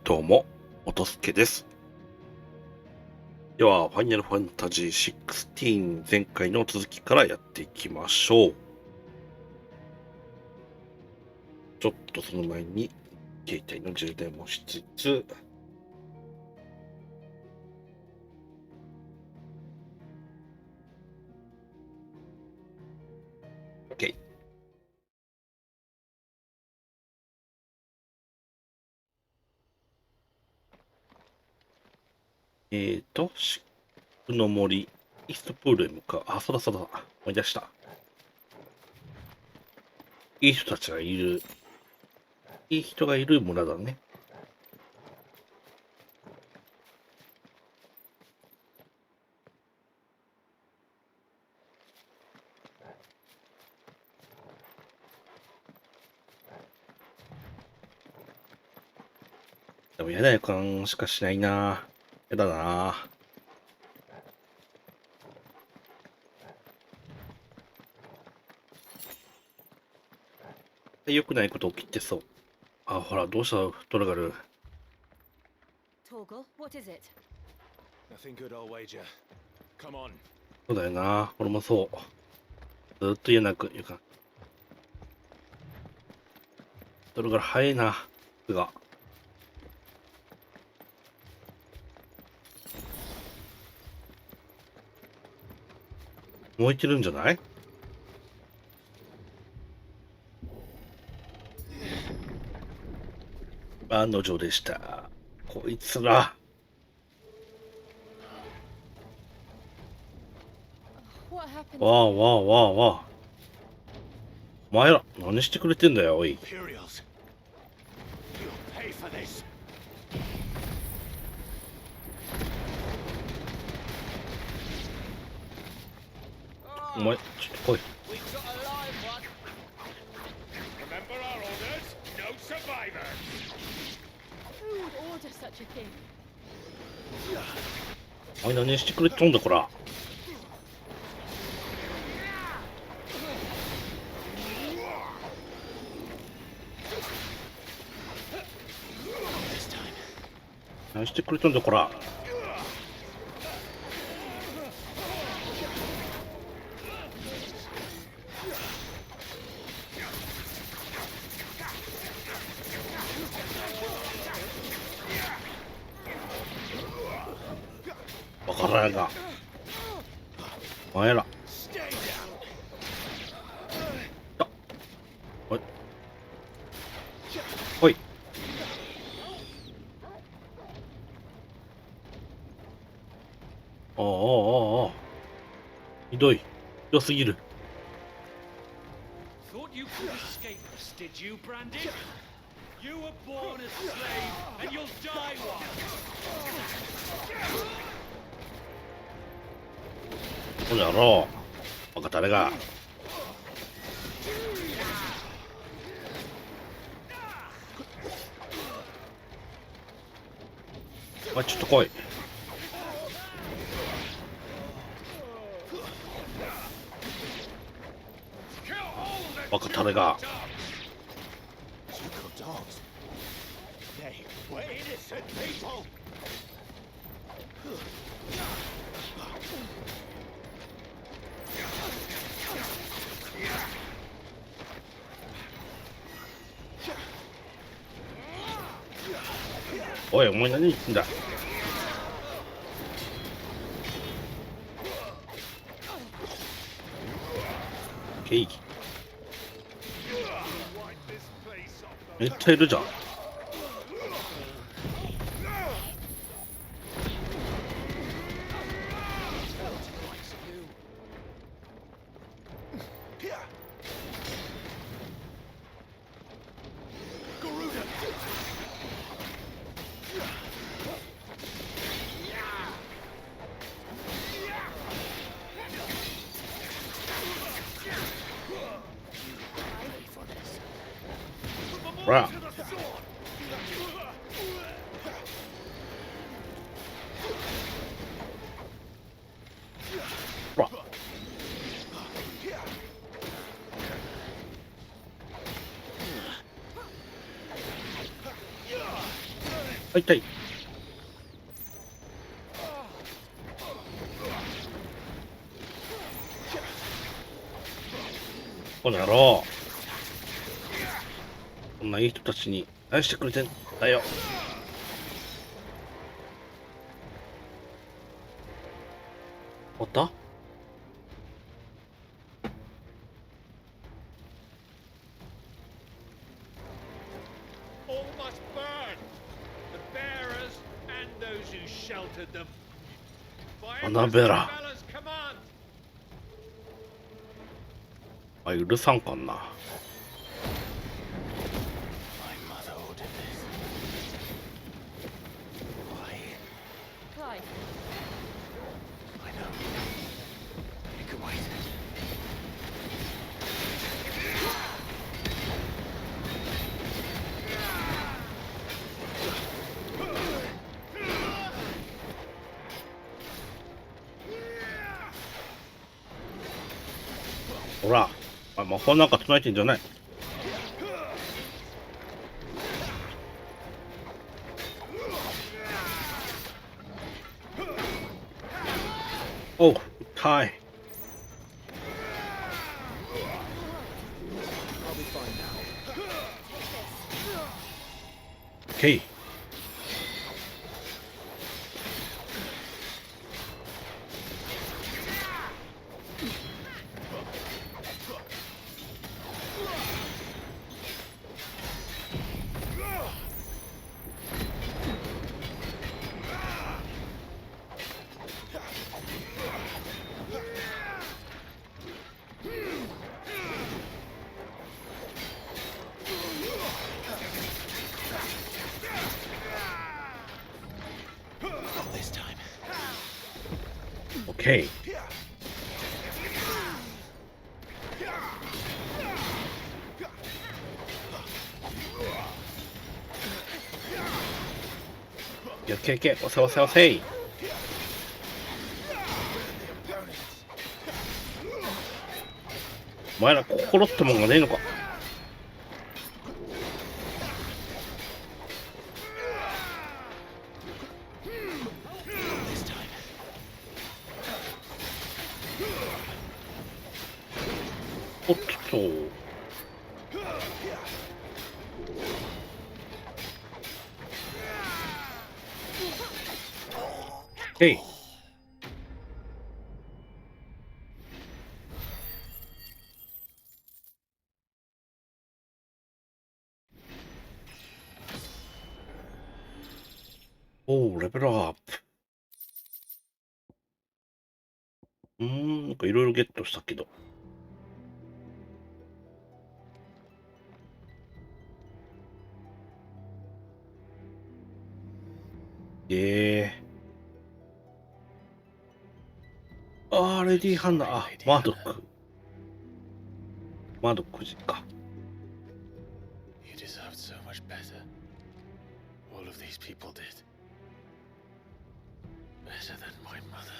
どうも、音助です。では、ファイナルファンタジー16前回の続きからやっていきましょう。ちょっとその前に、携帯の充電もしつつ、OK。シックの森、イーストプールへ向かう。あ、そうだ。思い出した。いい人たちがいる、いい人がいる村だね。でも嫌な予感しかしないな。やだな。良くないこと起きてそう。あ、ほら、どうしたトラガル。そうだよな。俺もそう。ずっと嫌な予感。トラガル早いな。が。燃えてるんじゃない？案の定でした。こいつら。わあ。お前ら、何してくれてんだよ、おい。お前、ちょっと来い。お前何してくれてんだ、こら。何してくれてんだ、こら。わからんが。お前ら。おい。ああ。ひどい。ひどすぎる。この野郎。バカ誰が。おい、ちょっと来い。バカ誰が。おい、お前何言ってんだ。ケーキ。めっちゃいるじゃん。ほら。ほら。あ、痛い。この野郎。こんないい人たちに愛してくれてんだよ。終わった？花べら。あ、許さんかんな。ほら、魔法なんか唱えてんじゃない。おう、痛い。ケイ。Okay. Okay, 押せ押せ押せ。お前ら心ってもんがねえのか。おっと。えい。おー、レベルアップ。なんかいろいろゲットしたけど。レディーハンナー、マードック。マードック人か。You deserved so much better. All of these people did. Better than my mother.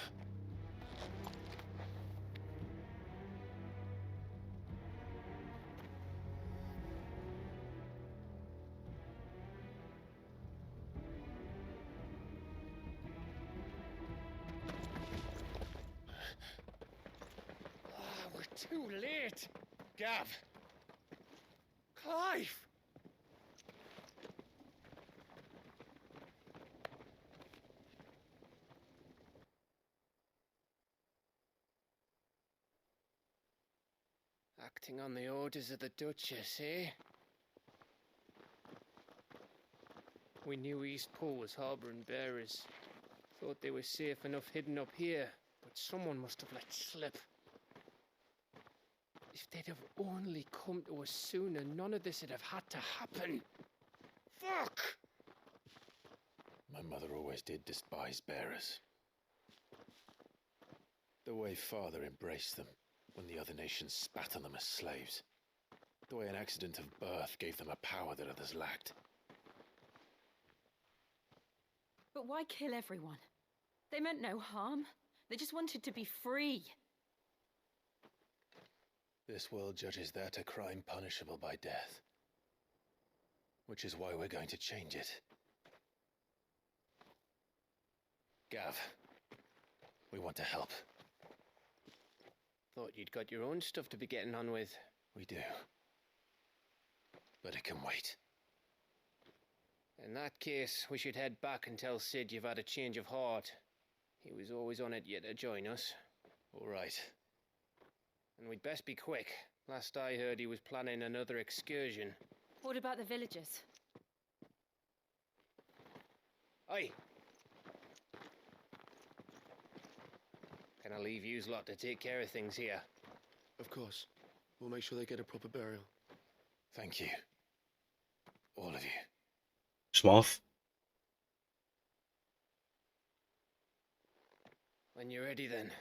We're too late. Gav. Clive. Acting on the orders of the Duchess, eh? We knew Eastpool was harbouring bearers. Thought they were safe enough hidden up here, but someone must have let slip. If they'd have only come to us sooner, none of this would have had to happen. Fuck! My mother always did despise bearers. The way father embraced them when the other nations spat on them as slaves. The way an accident of birth gave them a power that others lacked. But why kill everyone? They meant no harm. They just wanted to be free. This world judges that a crime punishable by death. Which is why we're going to change it. Gav, we want to help. Thought you'd got your own stuff to be getting on with. We do. But it can wait. In that case, we should head back and tell Sid you've had a change of heart. He was always on it yet to join us. All right. And we'd best be quick. Last I heard, he was planning another excursion. What about the villagers? Aye. Can I leave yous lot to take care of things here? Of course. We'll make sure they get a proper burial. Thank you. All of you. します。 When you're ready then.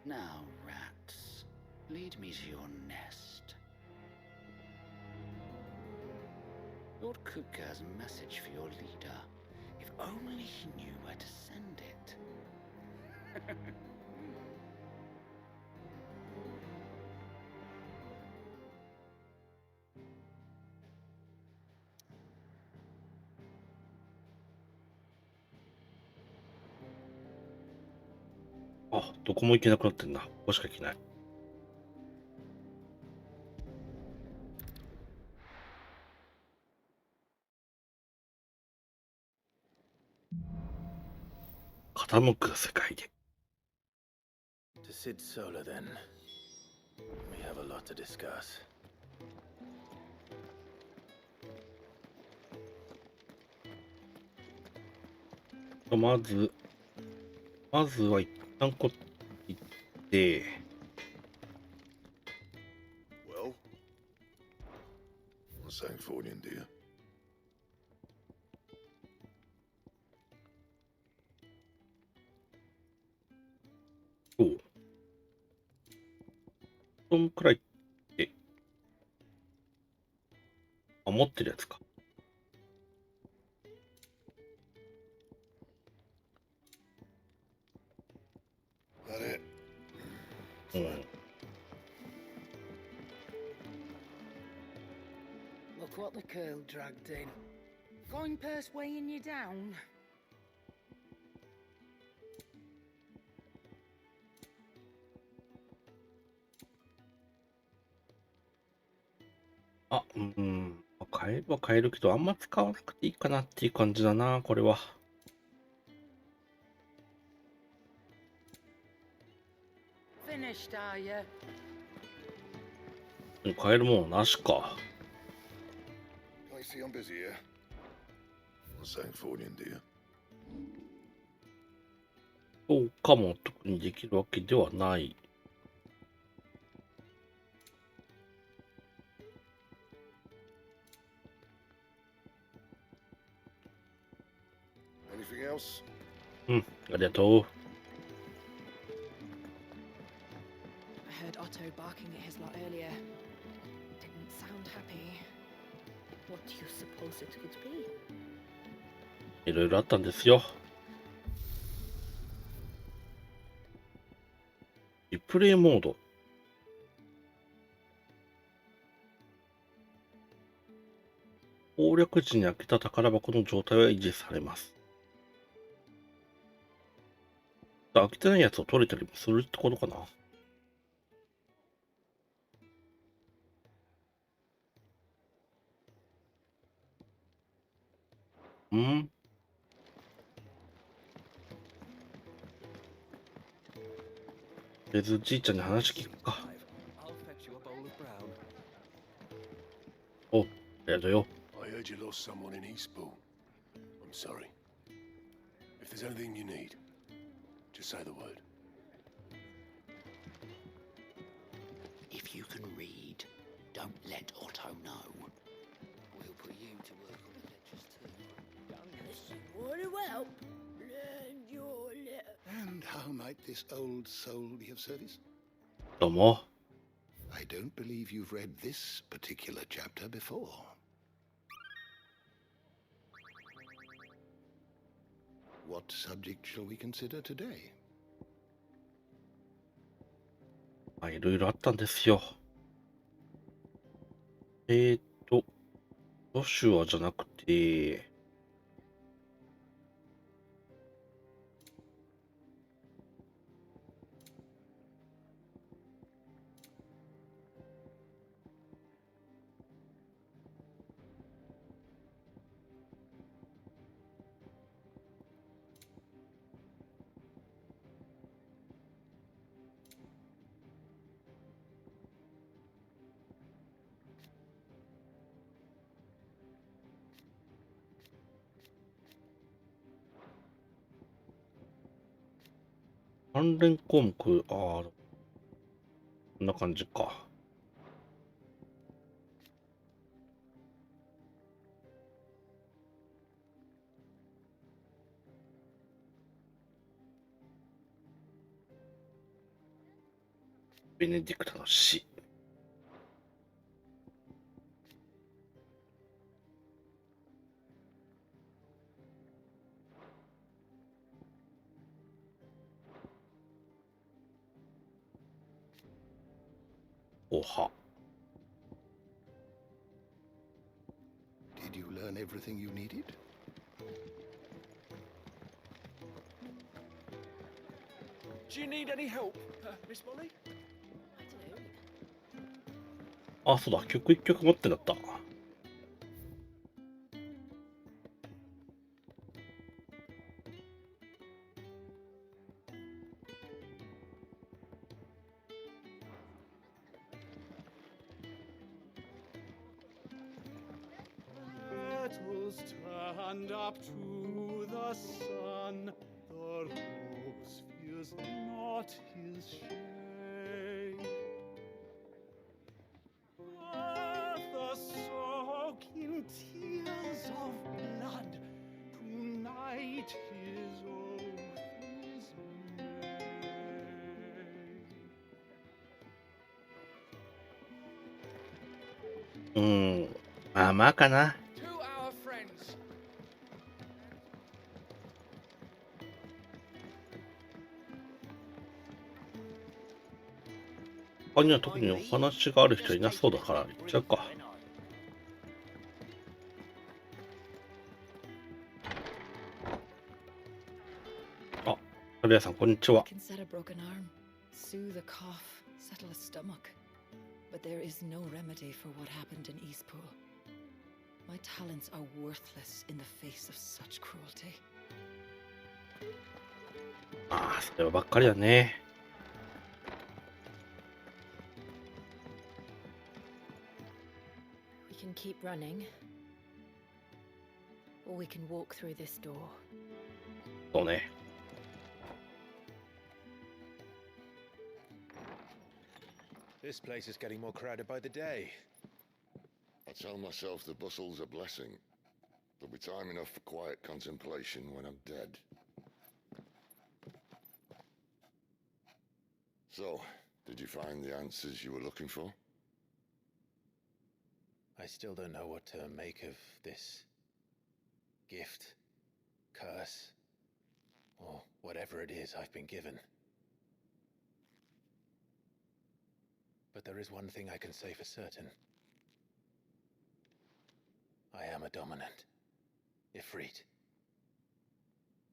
Now, rats, lead me to your nest. Lord Kupka has a message for your leader. If only he knew where to send it.あ、どこも行けなくなってんな。ここしか行けない。傾く世界で。To Sid Solar then. We have a lot to discuss. まずは一旦こっち行って、Well, what's that for you, dear? そう。そんくらいって、あ、持ってるやつか。That it? うん。 Look what the curl dragged in. Going purse weighing you down? あ、買えば買えるけど、あんま使わなくていいかなっていう感じだな、これは。Finished, are you? 買えるものなしか。 I see I'm busy here. What's that for you, dear? そうかも特にできるわけではない。Anything else? うん、ありがとう。I heard Otto barking at his lot earlier. Didn't sound happy. What do you suppose it could be? いろいろあったんですよ。リプレイモード。攻略時に開けた宝箱の状態は維持されます。開けてないやつを取れたりもするってことかな。うん。とりあえずじいちゃんに話聞くか。お、ありがとうよ。I heard you lost someone in Eastbourne. I'm sorry. If there's anything you need, just say the word. If you can read, don't let Otto know. We'll put you to work on the ledgers too. Unless you want to help, learn your letter. And how might this old soul be of service? どうも。 I don't believe you've read this particular chapter before. What subject shall we consider today? まあ、いろいろあったんですよ。ジョシュアじゃなくて、関連項目、こんな感じか。ベネディクトの死。おは。Did you learn everything you needed? Do you need any help, Miss Molly? あ、そうだ、曲一曲持ってんだった。Petals turned up to the sun, the rose feels not his shade. Earth soak in tears of blood, tonight his oath is made. まあまあかな。To our friends. 他には特にお話がある人いなそうだから行っちゃうか。あ、タビアさんこんにちは。 can set a broken arm, soothe a cough, settle a stomach. But there is no remedy for what happened in Eastpool. My talents are worthless in the face of such cruelty. ああ、そればっかりだね。We can keep running, or we can walk through this door. そうね。This place is getting more crowded by the day. I tell myself the bustle's a blessing. There'll be time enough for quiet contemplation when I'm dead. So, did you find the answers you were looking for? I still don't know what to make of this gift, curse, or whatever it is I've been given. But there is one thing I can say for certain. I am a dominant, Ifrit.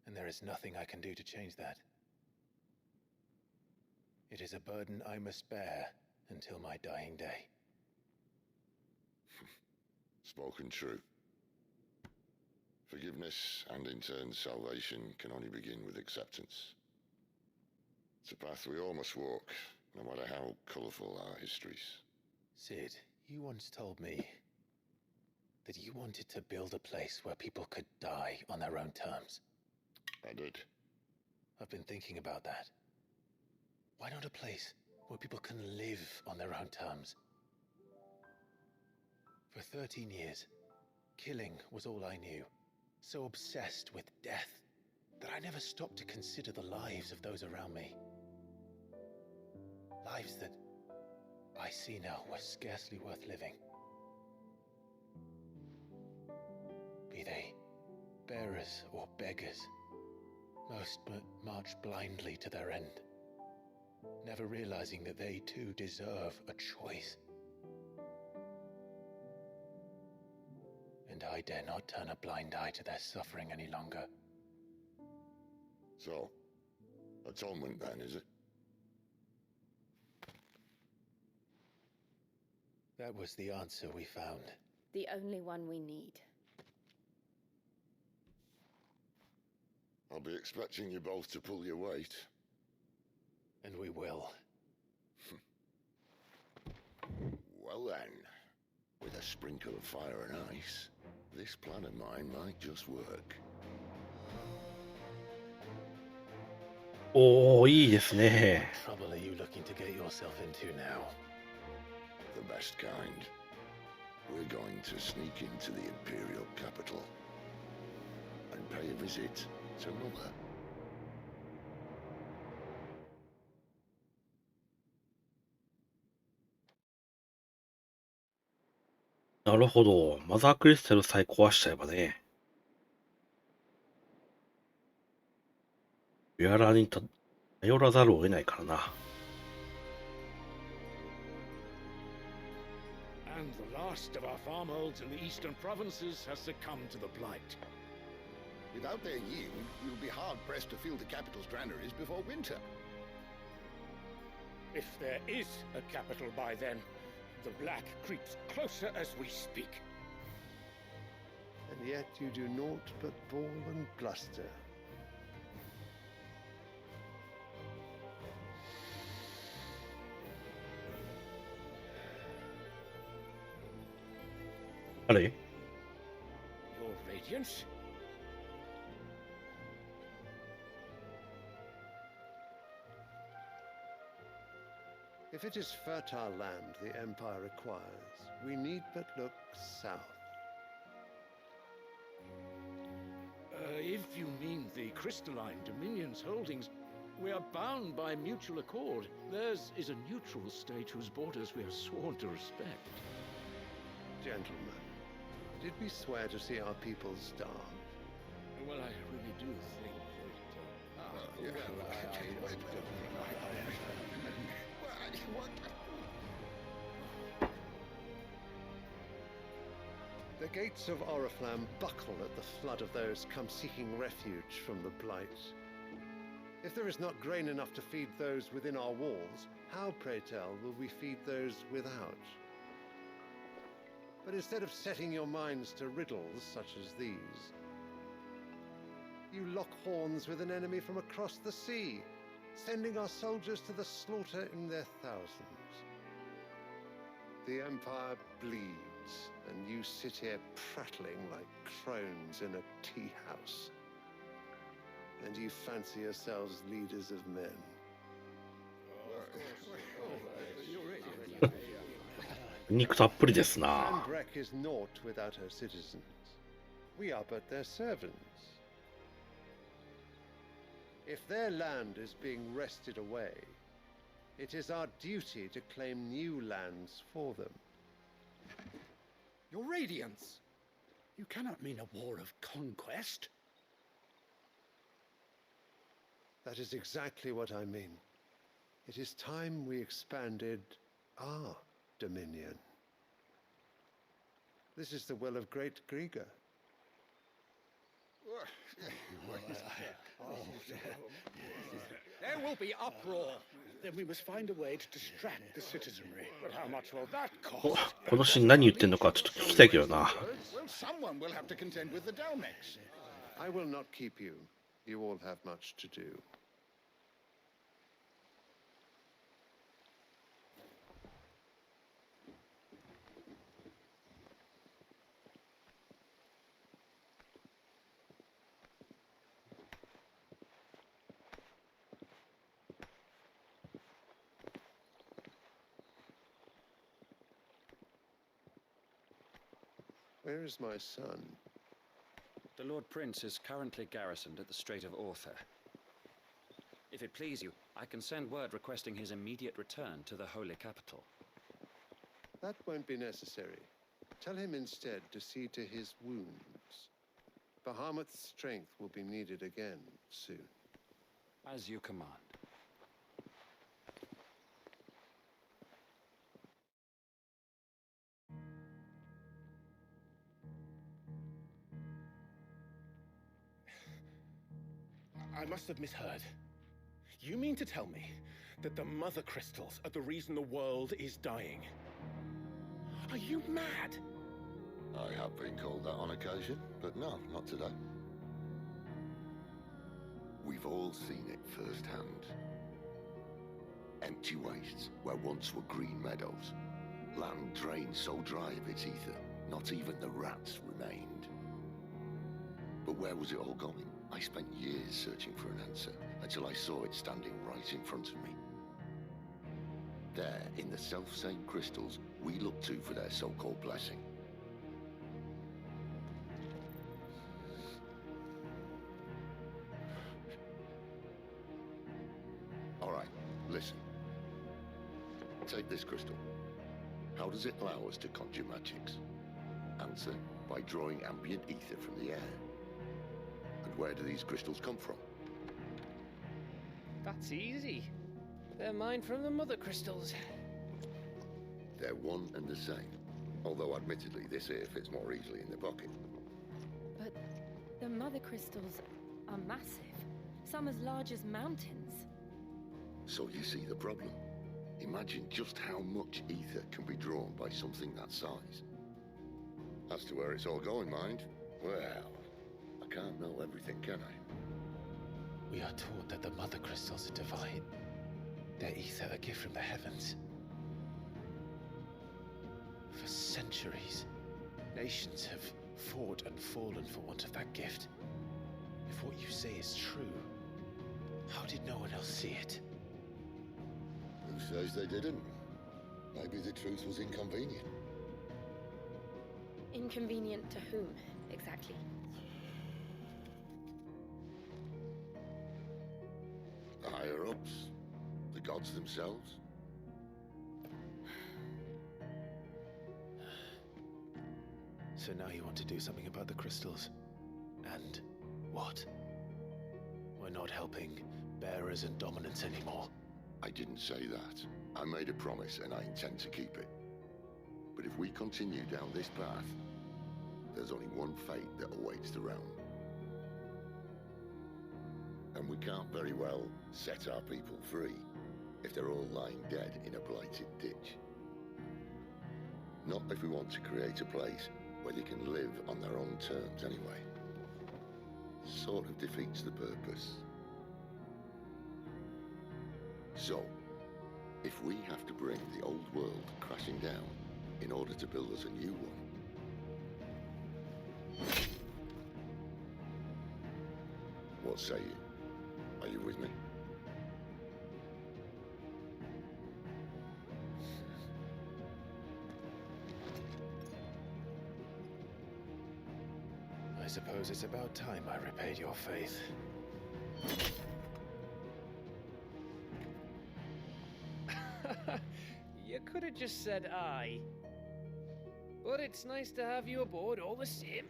And there is nothing I can do to change that. It is a burden I must bear until my dying day. Spoken true. Forgiveness and in turn salvation can only begin with acceptance. It's a path we all must walk, no matter how colourful our histories. Sid, you once told me that you wanted to build a place where people could die on their own terms. I did. I've been thinking about that. Why not a place where people can live on their own terms? For 13 years, killing was all I knew. So obsessed with death that I never stopped to consider the lives of those around me. Lives that I see now were scarcely worth living. Be they bearers or beggars, Most but march blindly to their end, never realizing that they too deserve a choice. And I dare not turn a blind eye to their suffering any longer. So, atonement then, is it? That was the answer we found. The only one we need. I'll be expecting you both to pull your weight. And we will. Well then, with a sprinkle of fire and ice, this plan of mine might just work. おー、いいですね。 What trouble are you looking to get yourself into now? The best kind. We're going to sneak into the Imperial capital and pay a visit to Mother. なるほど。マザークリスタルさえ壊しちゃえばね。ウェアラーに頼らざるを得ないからな。And the last of our farmholds in the eastern provinces has succumbed to the blight. Without their yield, we'll be hard-pressed to fill the capital's granaries before winter. If there is a capital by then, the black creeps closer as we speak. And yet you do naught but bawl and bluster. Hello. Your Radiance? If it is fertile land the Empire requires, we need but look south. If you mean the crystalline Dominion's holdings, we are bound by mutual accord. Theirs is a neutral state whose borders we are sworn to respect. Gentlemen, did we swear to see our people starve? Well, I really do think The gates of Oriflamme buckle at the flood of those come seeking refuge from the blight. If there is not grain enough to feed those within our walls, how, pray tell, will we feed those without? But instead of setting your minds to riddles such as these, you lock horns with an enemy from across the sea, sending our soldiers to the slaughter in their thousands. The Empire bleeds, and you sit here prattling like crones in a tea house. And you fancy yourselves leaders of men. Oh, 肉たっぷりですな。 Sanbreque is naught without her citizens. We are but their servants. If their land is being wrested away, it is our duty to claim new lands for them. Your Radiance! You cannot mean a war of conquest. That is exactly what I mean. It is time we expanded our dominion. This is the will of great Grieger. There will be uproar. Then we must find a way to distract the citizenry. But how much will that こ cost? このシーン何言ってんのかちょっと聞きたいけどな。 Well, someone will have to contend with the Dalmex. I will not keep you. You all have much to do. Where is my son? The Lord Prince is currently garrisoned at the Strait of Author. If it please you, I can send word requesting his immediate return to the Holy Capital. That won't be necessary. Tell him instead to see to his wounds. Bahamut's strength will be needed again soon. As you command. I must have misheard. You mean to tell me that the mother crystals are the reason the world is dying? Are you mad? I have been called that on occasion, but no, not today. We've all seen it firsthand. Empty wastes where once were green meadows. Land drained so dry of its ether, not even the rats remained. But where was it all going? I spent years searching for an answer, until I saw it standing right in front of me. There, in the self-same crystals we look to for their so-called blessing. All right, listen. Take this crystal. How does it allow us to conjure magics? Answer, by drawing ambient ether from the air. And where do these crystals come from? That's easy. They're mined from the mother crystals. They're one and the same. Although admittedly this here fits more easily in the pocket. But the mother crystals are massive. Some as large as mountains. So you see the problem. Imagine just how much ether can be drawn by something that size. As to where it's all going, mind, well, I can't know everything, can I? We are taught that the mother crystals are divine. Their ether a gift from the heavens. For centuries, nations have fought and fallen for want of that gift. If what you say is true, how did no one else see it? Who says they didn't? Maybe the truth was inconvenient. Inconvenient to whom, exactly? The higher-ups? The gods themselves? So now you want to do something about the crystals? And what? We're not helping bearers and dominants anymore. I didn't say that. I made a promise and I intend to keep it. But if we continue down this path, there's only one fate that awaits the realm. And we can't very well set our people free if they're all lying dead in a blighted ditch. Not if we want to create a place where they can live on their own terms anyway. Sort of defeats the purpose. So, if we have to bring the old world crashing down in order to build us a new one, what say you? Are you with me? I suppose it's about time I repaid your faith. You could have just said aye. But it's nice to have you aboard all the same.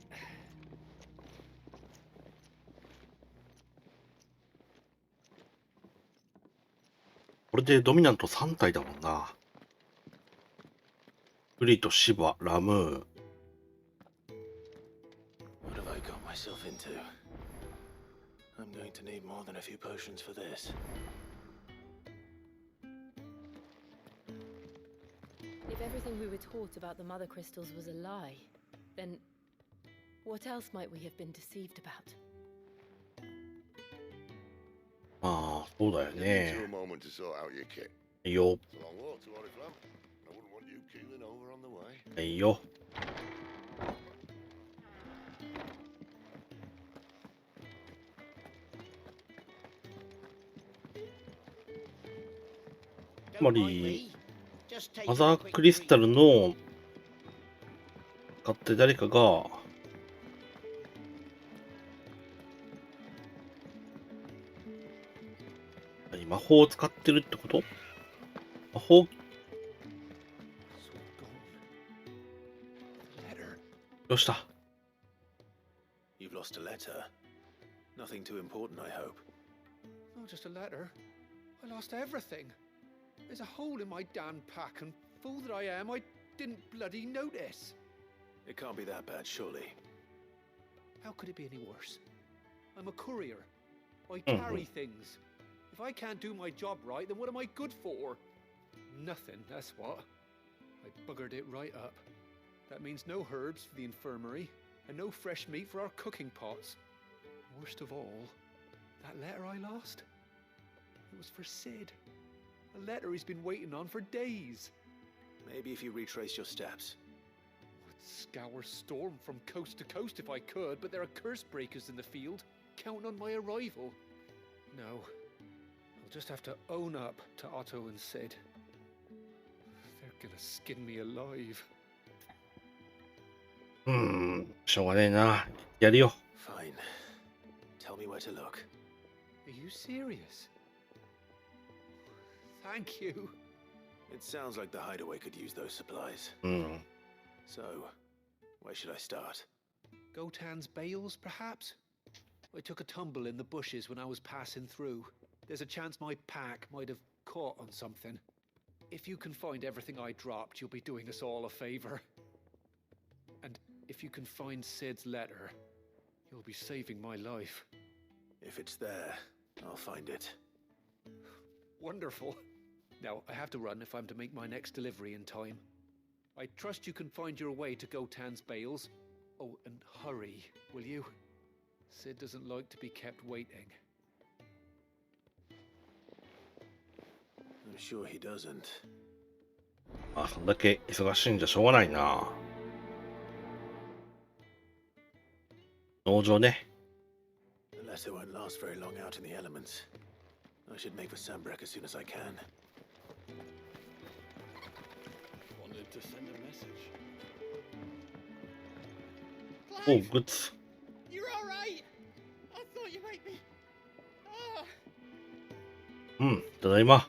これでドミナント3体だもんな。フリーとシバ、ラムー。What have I got myself into? I'm going to need more than a few potions for this. If everything we were taught about the mother crystals was a lie, then what else might we have been deceived about? まあ、そうだよ Give ね。 you a moment to sort out your kit. いいよ。 It's a long walk to Oriflamme. I wouldn't want you keeling over on the way. いいよ。つまり、マザークリスタルの使って誰かが魔法を使ってるってこと？魔法どうした？ You've lost a letter. Nothing too important, I hope. Oh, just a letter. I lost everything. There's a hole in my damn pack, and fool that I am, I didn't bloody notice. It can't be that bad, surely. How could it be any worse? I'm a courier. I carry things. If I can't do my job right, then what am I good for? Nothing, that's what. I buggered it right up. That means no herbs for the infirmary, and no fresh meat for our cooking pots. Worst of all, that letter I lost? It was for Sid. A letter he's been waiting on for days. Maybe if you retrace your steps. I'd scour Storm from coast to coast if I could, but there are curse breakers in the field, counting on my arrival. No, I'll just have to own up to Otto and Sid. They're gonna skin me alive. しょうがねえな。やるよ。Fine. Tell me where to look. Are you serious? Thank you. It sounds like the hideaway could use those supplies. So, where should I start? Gotan's bales, perhaps? I took a tumble in the bushes when I was passing through. There's a chance my pack might have caught on something. If you can find everything I dropped, you'll be doing us all a favor. And if you can find Sid's letter, you'll be saving my life. If it's there, I'll find it. Wonderful. Now, I have to run if I'm to make my next delivery in time. I trust you can find your way to Gotan's bales. Oh, and hurry, will you? Sid doesn't like to be kept waiting. I'm sure he doesn't. あ、そんだけ忙しいんじゃしょうがないな。農場ね。Unless it won't last very long out in the elements. I should make for Sandbreck as soon as I can. Wanted to send a message. Oh, goods. You're all right. I thought you might be. Ah. ただいま。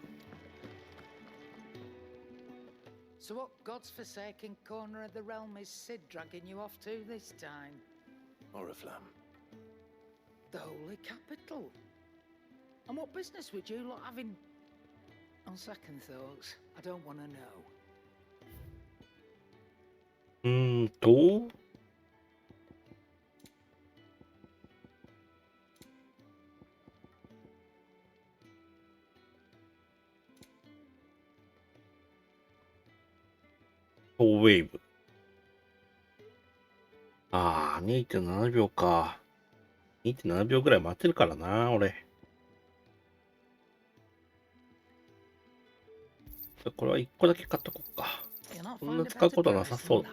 So what God's forsaken corner of the realm is Sid dragging you off to this time? Oriflamme. The Holy Capital. And what business would you lot having? On second thoughts, I don't want to know. ウェーブ。ああ、2.7 秒か。2.7 秒ぐらい待ってるからな、俺。これは1個だけ買っとこうか。そんな使うことはなさそうだ。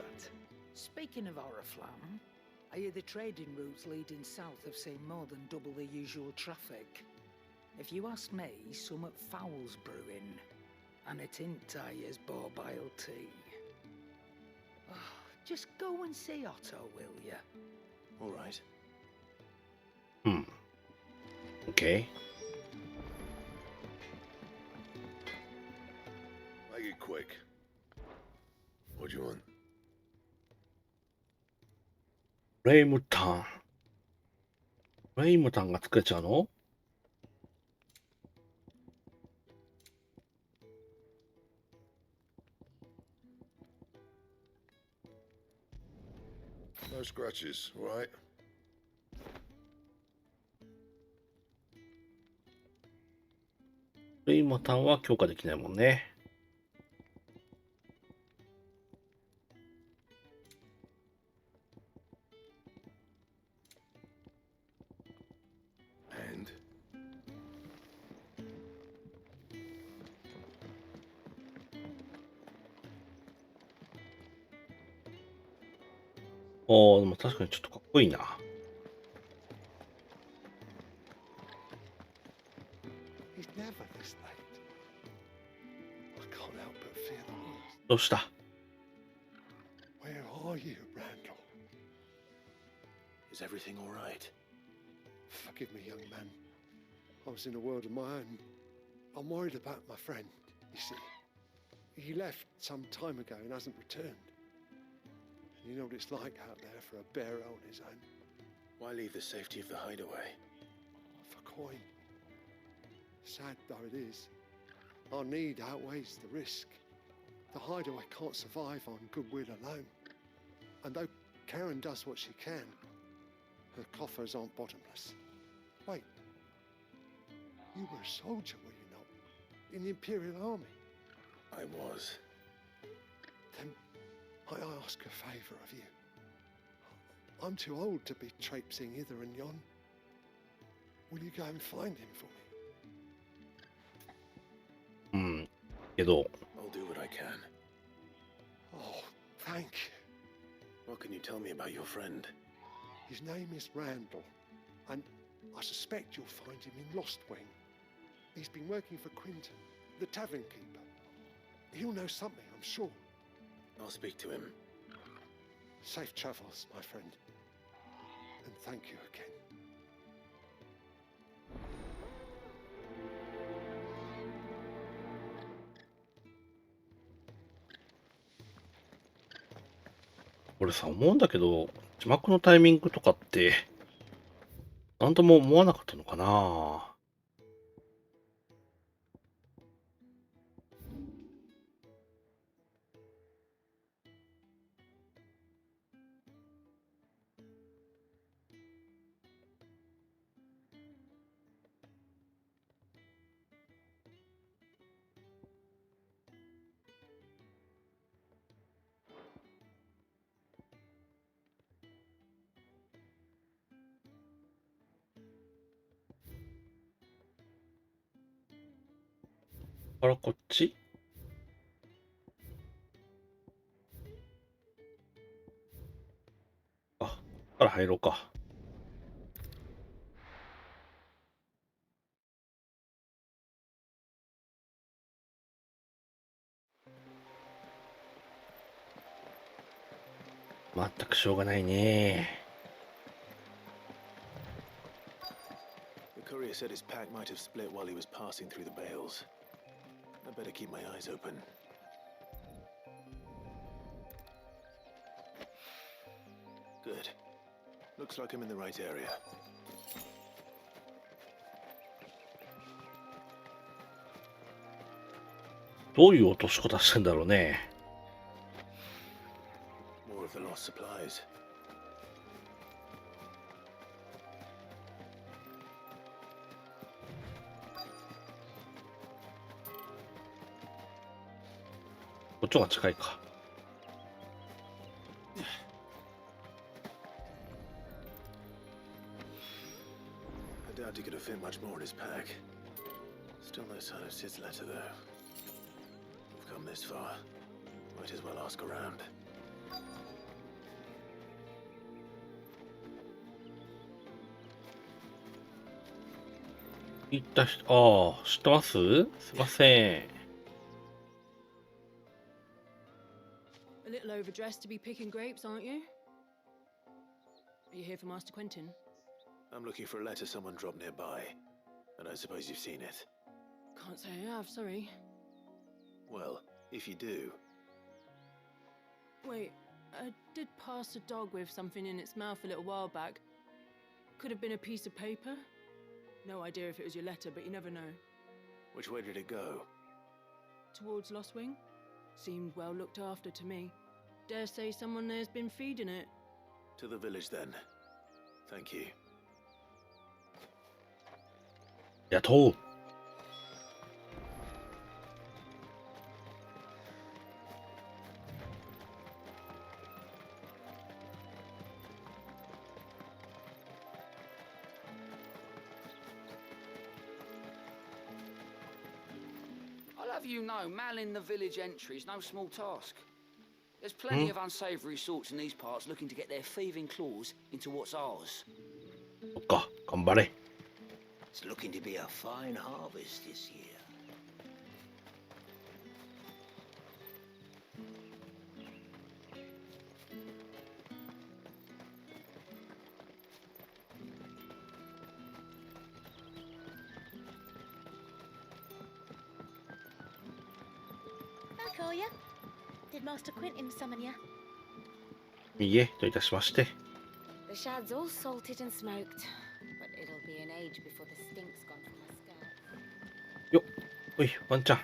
Speaking of Oriflamme, I hear the trading routes leading south have seen more than double the usual traffic. If you ask me, somewhat foul's brewing, and it ain't Tyre's borbile tea. Just go and see Otto, will ya? All right. Okay. Make it quick. What do you want? レイムタン。レイムタンが作れちゃうの？No scratches, all right? レイムタンは強化できないもんね。And?でも確かにちょっとかっこいいな。He's never this late. I can't help but fear the worst. どうした？ Where are you, Randall? Is everything all right? Forgive me, young man. I was in a world of my own. I'm worried about my friend, you see. He left some time ago and hasn't returned. You know what it's like out there for a bearer on his own. Why leave the safety of the hideaway? For coin. Sad though it is, our need outweighs the risk. The hideaway can't survive on goodwill alone. And though Karen does what she can, her coffers aren't bottomless. Wait, you were a soldier, were you not? In the Imperial Army? I was. Then I ask a favour of you. I'm too old to be traipsing hither and yon. Will you go and find him for me? けど I'll do what I can. Oh, thank you. What can you tell me about your friend? His name is Randall, and I suspect you'll find him in Lost Wing. He's been working for Quinton, the tavern keeper. He'll know something, I'm sure. I'll speak to him. Safe travels, my friend. And thank you again. 俺さ、思うんだけど、字幕のタイミングとかって、なんとも思わなかったのかな。からこっちあ、ここから入ろうか。まったくしょうがないね。The courier said his pack might have split while he was passing through the bales. I better keep my eyes open. Good. Looks like I'm in the right area. どういう落とし方してんだろうね。More of the lost supplies. こっちが近いか。I doubt he could have fit much more in his pack. Still no sign of Sid's letter, though. We've come this far. Might as well ask around. 行った人、ああ、知ってます？すいません。A little overdressed to be picking grapes, aren't you? Are you here for Master Quentin? I'm looking for a letter someone dropped nearby, and I suppose you've seen it. Can't say I have, sorry. Well, if you do, Wait, I did pass a dog with something in its mouth a little while back. Could have been a piece of paper. No idea if it was your letter, but you never know. which way did it go? Towards Lost Wing? Seemed well looked after to me. Dare say someone there's been feeding it. To the village, then. Thank you. やっとう。I'll have you know, manning the village entry is no small task. There's plenty of unsavoury sorts in these parts looking to get their thieving claws into what's ours. そっか、頑張れ。It's looking to be a fine harvest this year. Back, are ya? Did Master Quentin summon ya? いいえ、どういたしまして。 The shad's all salted and smoked, but it'll be an age before the stink's gone from my scalp. よっ、おい、ワンちゃん。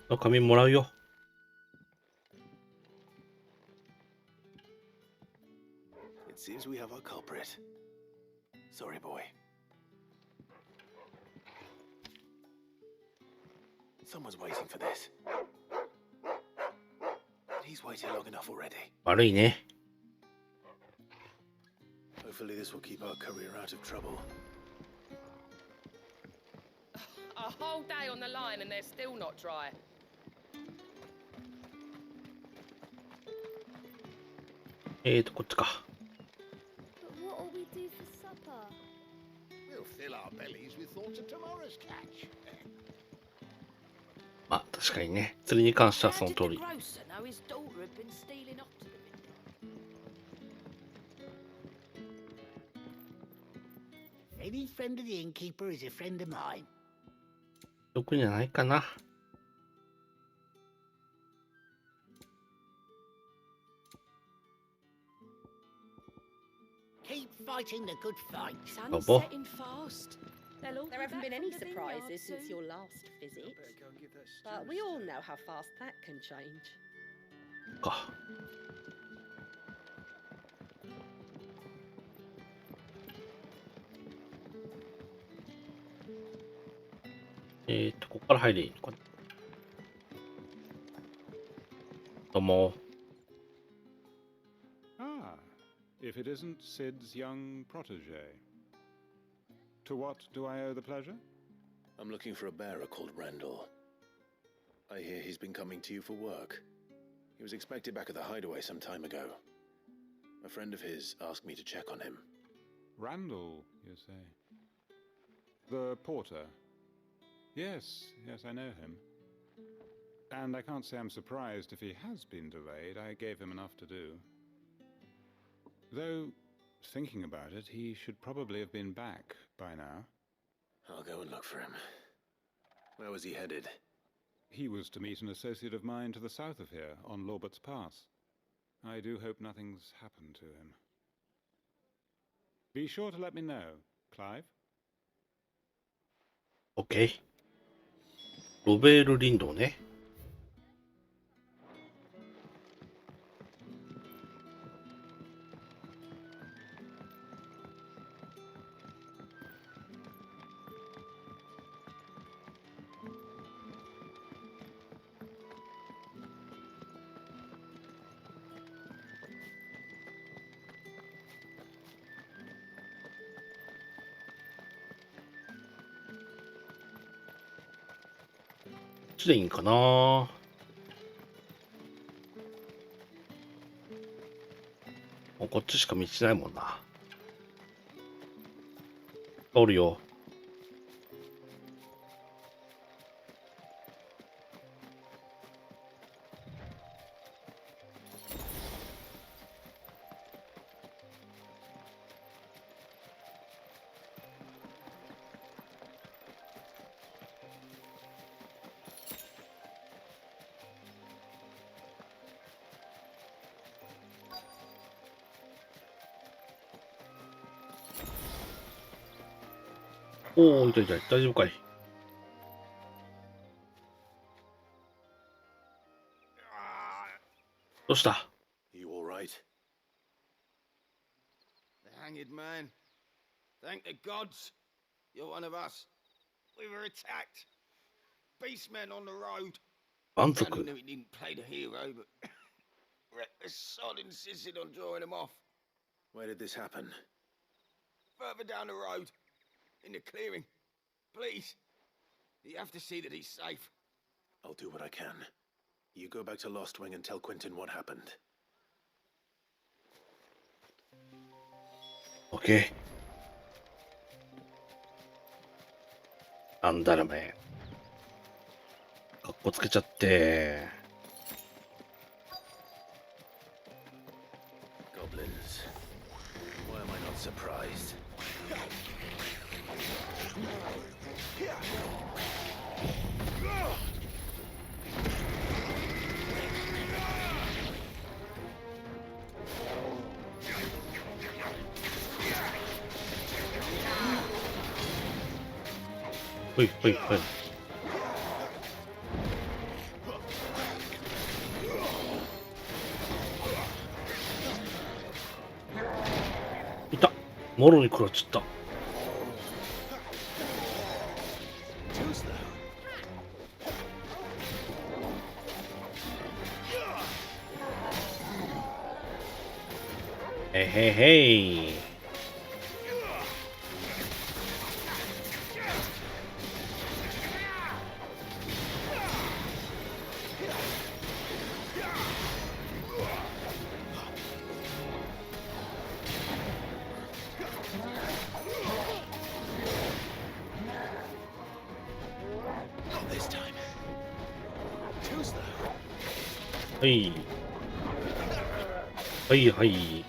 の紙もらうよ。It seems we have our culprit. Sorry, boy. Someone's waiting for this. He's waited long enough already. 悪いね。Hopefully this will keep our career out of trouble. A whole day on the line and they're still not dry. こっちか。But what'll we do for supper? We'll fill our bellies with thoughts of tomorrow's catch. まあ、確かにね。釣りに関してはその通り。 Grocer know his daughter had been stealing off to the vineyard. Any friend of the innkeeper is a friend of mine. 特にはないかな。Keep fighting the good fight. Sun's Bobo. setting fast. They'll all There be haven't back been from any the surprises vineyard since soon. your last visit. But we all know how fast that can change. か。ここから入れいいのかな。どうも。 Ah, if it isn't Sid's young protege. To what do I owe the pleasure? I'm looking for a bearer called Randall. I hear he's been coming to you for work. He was expected back at the hideaway some time ago. A friend of his asked me to check on him. Randall, you say? The porter? Yes, I know him. And I can't say I'm surprised if he has been delayed. I gave him enough to do. Though, thinking about it, he should probably have been back by now. I'll go and look for him. Where was he headed? He was to meet an associate of mine to the south of here, on Lorbert's Pass. I do hope nothing's happened to him. Be sure to let me know, Clive. OK。ロベール林道ね。こっちでいいんかな。もうこっちしか道ないもんな。おるよ。おお、痛い痛い、大丈夫かい。どうした？ You all right? The hanged man. Thank the gods. You're one of us. We were attacked. Beastmen on the road. 満足。 I knew he didn't play the hero, but reckless sod insisted on drawing him off. Where did this happen? Further down the road. In the clearing. Please. You have to see that he's safe. I'll do what I can. You go back to Lost Wing and tell Quentin what happened. OK。なんだろめ。かっこつけちゃって。Goblins. Why am I not surprised? ほいほいほい。いた。もろに食らっちゃった。へへへい。はい。はいはい。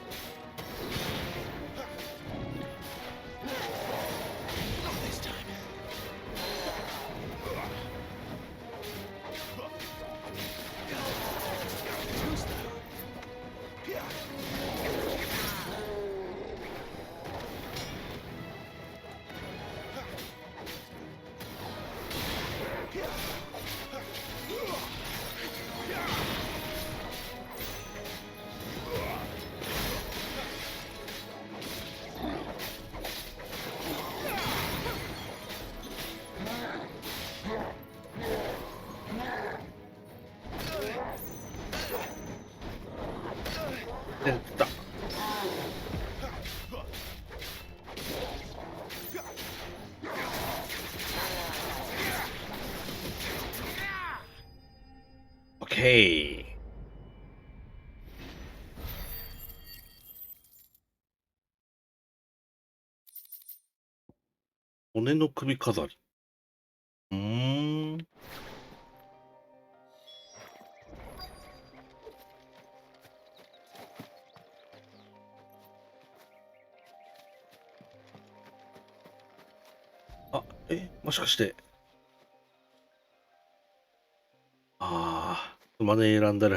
出た。オッケー。骨の首飾り。もしかして。すまねえ、ランダル。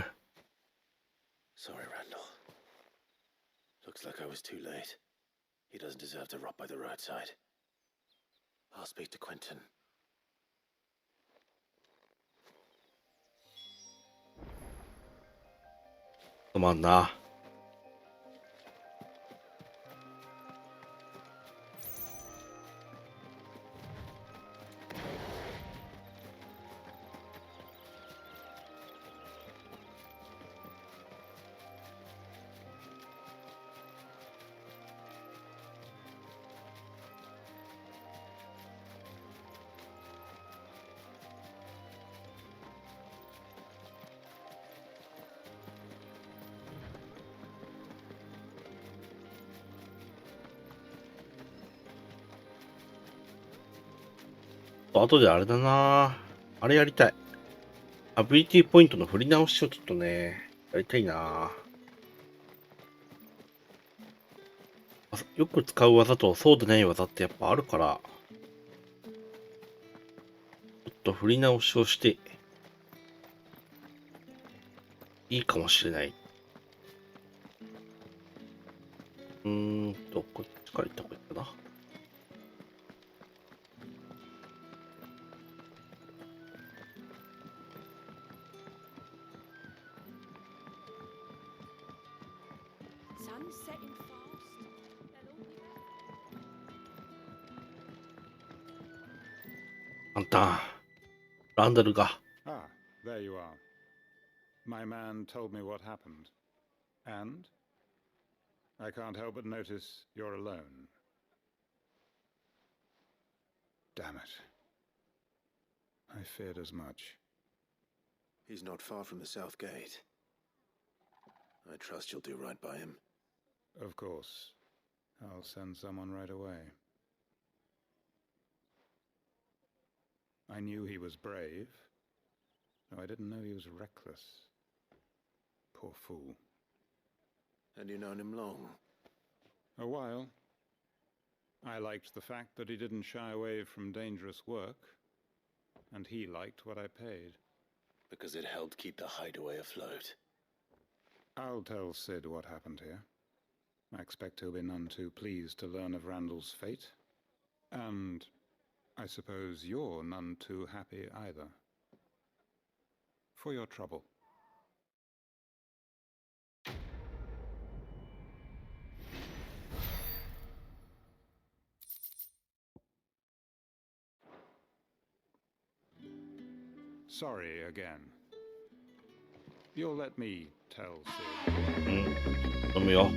Sorry, Randall. Looks like I was too late. He doesn't deserve to rot by the roadside. I'll speak to Quentin. すまんな。あとであれだな。あれやりたい。アビリティポイントの振り直しをちょっとね、やりたいな。よく使う技とそうでない技ってやっぱあるから、ちょっと振り直しをして、いいかもしれない。こっちから行った方がいいかな。あんた、ランダルが。Ah, there you are. My man told me what happened. And? I can't help but notice you're alone. Damn it. I feared as much. He's not far from the south gate. I trust you'll do right by him. Of course. I'll send someone right away. I knew he was brave, though I didn't know he was reckless. Poor fool. And you've known him long? A while. I liked the fact that he didn't shy away from dangerous work, and he liked what I paid. Because it helped keep the hideaway afloat. I'll tell Sid what happened here. I expect he'll be none too pleased to learn of Randall's fate. And I suppose you're none too happy either. For your trouble. Sorry again. You'll let me tell Sid. 飲むよ。